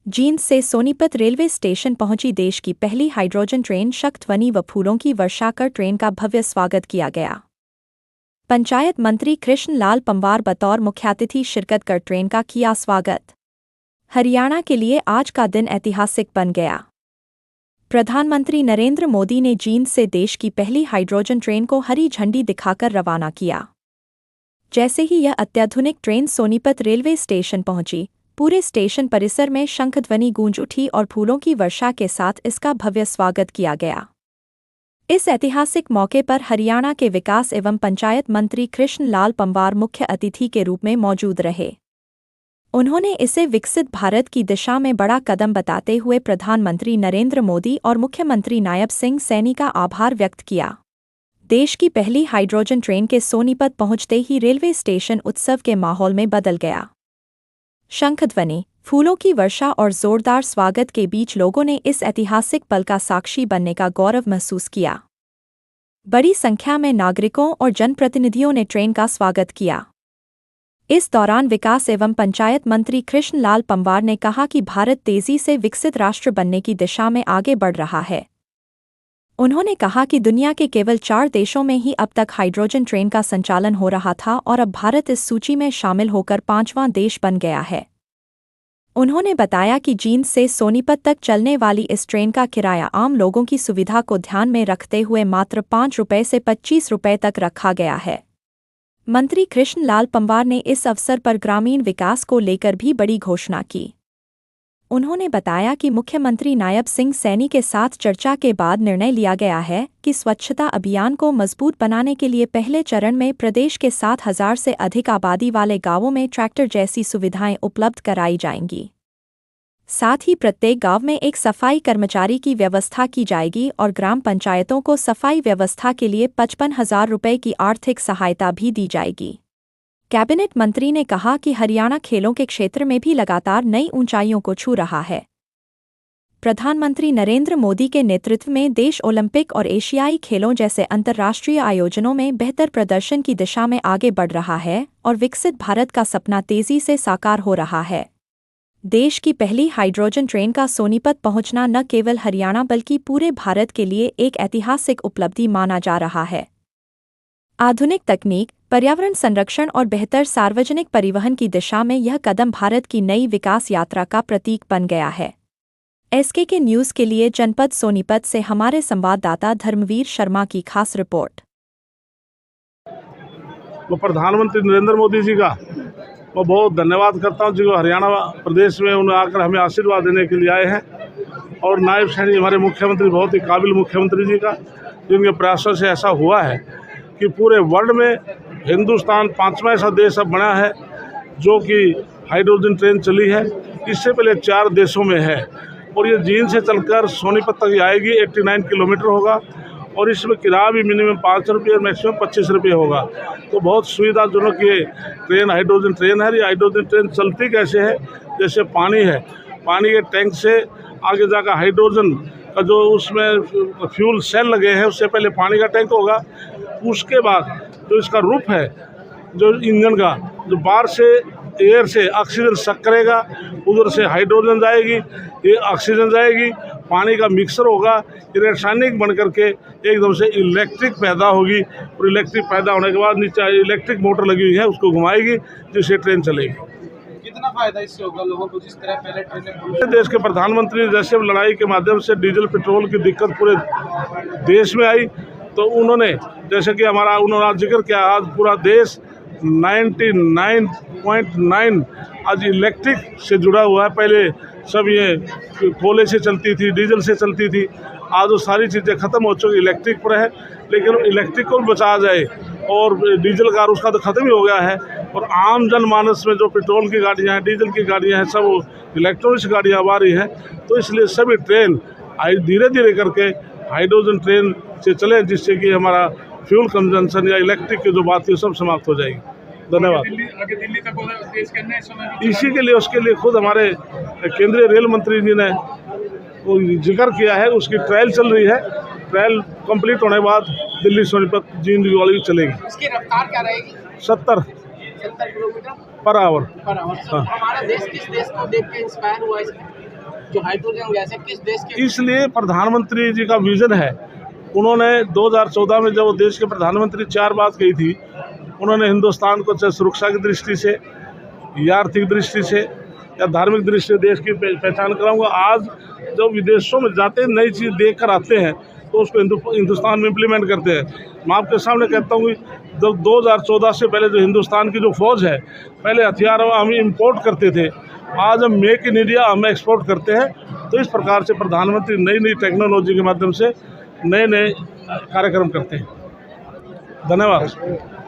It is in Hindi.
जींद से सोनीपत रेलवे स्टेशन पहुंची देश की पहली हाइड्रोजन ट्रेन शंखध्वनि व फूलों की वर्षा कर ट्रेन का भव्य स्वागत किया गया। पंचायत मंत्री कृष्ण लाल पंवार बतौर मुख्यातिथि शिरकत कर ट्रेन का किया स्वागत। हरियाणा के लिए आज का दिन ऐतिहासिक बन गया। प्रधानमंत्री नरेंद्र मोदी ने जींद से देश की पहली हाइड्रोजन ट्रेन को हरी झंडी दिखाकर रवाना किया। जैसे ही यह अत्याधुनिक ट्रेन सोनीपत रेलवे स्टेशन पहुंची, पूरे स्टेशन परिसर में शंखध्वनि गूंज उठी और फूलों की वर्षा के साथ इसका भव्य स्वागत किया गया। इस ऐतिहासिक मौके पर हरियाणा के विकास एवं पंचायत मंत्री कृष्ण लाल पंवार मुख्य अतिथि के रूप में मौजूद रहे। उन्होंने इसे विकसित भारत की दिशा में बड़ा कदम बताते हुए प्रधानमंत्री नरेंद्र मोदी और मुख्यमंत्री नायब सिंह सैनी का आभार व्यक्त किया। देश की पहली हाइड्रोजन ट्रेन के सोनीपत पहुंचते ही रेलवे स्टेशन उत्सव के माहौल में बदल गया। शंखध्वनि, फूलों की वर्षा और जोरदार स्वागत के बीच लोगों ने इस ऐतिहासिक पल का साक्षी बनने का गौरव महसूस किया। बड़ी संख्या में नागरिकों और जनप्रतिनिधियों ने ट्रेन का स्वागत किया। इस दौरान विकास एवं पंचायत मंत्री कृष्ण लाल पंवार ने कहा कि भारत तेजी से विकसित राष्ट्र बनने की दिशा में आगे बढ़ रहा है। उन्होंने कहा कि दुनिया के केवल 4 देशों में ही अब तक हाइड्रोजन ट्रेन का संचालन हो रहा था और अब भारत इस सूची में शामिल होकर 5वां देश बन गया है। उन्होंने बताया कि जींद से सोनीपत तक चलने वाली इस ट्रेन का किराया आम लोगों की सुविधा को ध्यान में रखते हुए मात्र 5 रुपये से 25 रुपये तक रखा गया है। मंत्री कृष्ण लाल पंवार ने इस अवसर पर ग्रामीण विकास को लेकर भी बड़ी घोषणा की। उन्होंने बताया कि मुख्यमंत्री नायब सिंह सैनी के साथ चर्चा के बाद निर्णय लिया गया है कि स्वच्छता अभियान को मजबूत बनाने के लिए पहले चरण में प्रदेश के 7,000 से अधिक आबादी वाले गांवों में ट्रैक्टर जैसी सुविधाएं उपलब्ध कराई जाएंगी। साथ ही प्रत्येक गांव में एक सफाई कर्मचारी की व्यवस्था की जाएगी और ग्राम पंचायतों को सफाई व्यवस्था के लिए 55,000 रुपये की आर्थिक सहायता भी दी जाएगी। कैबिनेट मंत्री ने कहा कि हरियाणा खेलों के क्षेत्र में भी लगातार नई ऊंचाइयों को छू रहा है। प्रधानमंत्री नरेंद्र मोदी के नेतृत्व में देश ओलंपिक और एशियाई खेलों जैसे अंतर्राष्ट्रीय आयोजनों में बेहतर प्रदर्शन की दिशा में आगे बढ़ रहा है और विकसित भारत का सपना तेजी से साकार हो रहा है। देश की पहली हाइड्रोजन ट्रेन का सोनीपत पहुंचना न केवल हरियाणा बल्कि पूरे भारत के लिए एक ऐतिहासिक उपलब्धि माना जा रहा है। आधुनिक तकनीक, पर्यावरण संरक्षण और बेहतर सार्वजनिक परिवहन की दिशा में यह कदम भारत की नई विकास यात्रा का प्रतीक बन गया है। SKK न्यूज़ के लिए जनपद सोनीपत से हमारे संवाददाता धर्मवीर शर्मा की खास रिपोर्ट। मैं प्रधानमंत्री नरेंद्र मोदी जी का मैं बहुत धन्यवाद करता हूं, जो हरियाणा प्रदेश में उन्हें आकर हमें आशीर्वाद देने के लिए आए हैं। और नायब सैनी हमारे मुख्यमंत्री, बहुत ही काबिल मुख्यमंत्री जी का, जिनके प्रयासों से ऐसा हुआ है कि पूरे वर्ल्ड में हिंदुस्तान 5वां ऐसा देश अब बना है जो कि हाइड्रोजन ट्रेन चली है। इससे पहले 4 देशों में है और ये जींद से चलकर सोनीपत तक आएगी। 89 किलोमीटर होगा और इसमें किराया भी मिनिमम 5 रुपये और मैक्सिमम 25 रुपये होगा। तो बहुत सुविधाजनक ये ट्रेन हाइड्रोजन ट्रेन है। ये हाइड्रोजन ट्रेन चलती कैसे है, जैसे पानी है, पानी के टैंक से आगे जाकर हाइड्रोजन का जो उसमें फ्यूल सेल लगे हैं, उससे पहले पानी का टैंक होगा। उसके बाद जो इसका रूफ है, जो इंजन का, जो बाहर से एयर से ऑक्सीजन सक करेगा, उधर से हाइड्रोजन जाएगी, ये ऑक्सीजन जाएगी, पानी का मिक्सर होगा, ये रासायनिक बन करके एकदम से इलेक्ट्रिक पैदा होगी और इलेक्ट्रिक पैदा होने के बाद नीचे इलेक्ट्रिक मोटर लगी हुई है, उसको घुमाएगी, जिससे ट्रेन चलेगी। कितना फायदा इससे होगा लोगों को? जिस तरह पहले ट्रेनें देश के प्रधानमंत्री जैसे लड़ाई के माध्यम से डीजल पेट्रोल की दिक्कत पूरे देश में आई, तो उन्होंने जैसे कि उन्होंने जिक्र किया, आज पूरा देश 99.9 आज इलेक्ट्रिक से जुड़ा हुआ है। पहले सब ये कोयले से चलती थी, डीजल से चलती थी, आज वो सारी चीज़ें ख़त्म हो चुकी, इलेक्ट्रिक पर है। लेकिन इलेक्ट्रिक को बचाया जाए और डीजल का उसका तो ख़त्म ही हो गया है। और आम जनमानस में जो पेट्रोल की गाड़ियाँ हैं, डीजल की गाड़ियाँ हैं, सब इलेक्ट्रॉनिक्स गाड़ियाँ आ रही हैं। तो इसलिए सभी ट्रेन धीरे धीरे करके हाइड्रोजन ट्रेन से चलें, जिससे कि हमारा फ्यूल कंजम्पशन या इलेक्ट्रिक की जो बात है सब समाप्त हो जाएगी। धन्यवाद। दिल्ली तक तेज करना है समय। इसी के लिए, उसके लिए खुद हमारे केंद्रीय रेल मंत्री जी ने वो जिक्र किया है, उसकी ट्रायल चल रही है। ट्रायल कंप्लीट होने के बाद दिल्ली सोनीपत जींद वाली चलेगी। इसकी रफ्तार क्या रहेगी? 70 70 किलोमीटर पर आवर। हाँ। हमारा देश किस देश को देख के इंस्पायर हुआ इसमें? जो हाइड्रोजन गैस है किस देश के इसलिए प्रधानमंत्री जी का विजन है। उन्होंने 2014 में जब वो देश के प्रधानमंत्री 4 बात कही थी, उन्होंने हिंदुस्तान को चाहे सुरक्षा की दृष्टि से या आर्थिक दृष्टि से या धार्मिक दृष्टि से देश की पहचान कराऊंगा। आज जब विदेशों में जाते हैं नई चीज़ देख कर आते हैं तो उसको हिंदुस्तान में इम्प्लीमेंट करते हैं। मैं आपके सामने कहता हूँ कि जब 2014 से पहले जो हिंदुस्तान की जो फौज है, पहले हथियार हम इम्पोर्ट करते थे, आज हम मेक इन इंडिया हम एक्सपोर्ट करते हैं। तो इस प्रकार से प्रधानमंत्री नई नई टेक्नोलॉजी के माध्यम से नए नए कार्यक्रम करते हैं। धन्यवाद।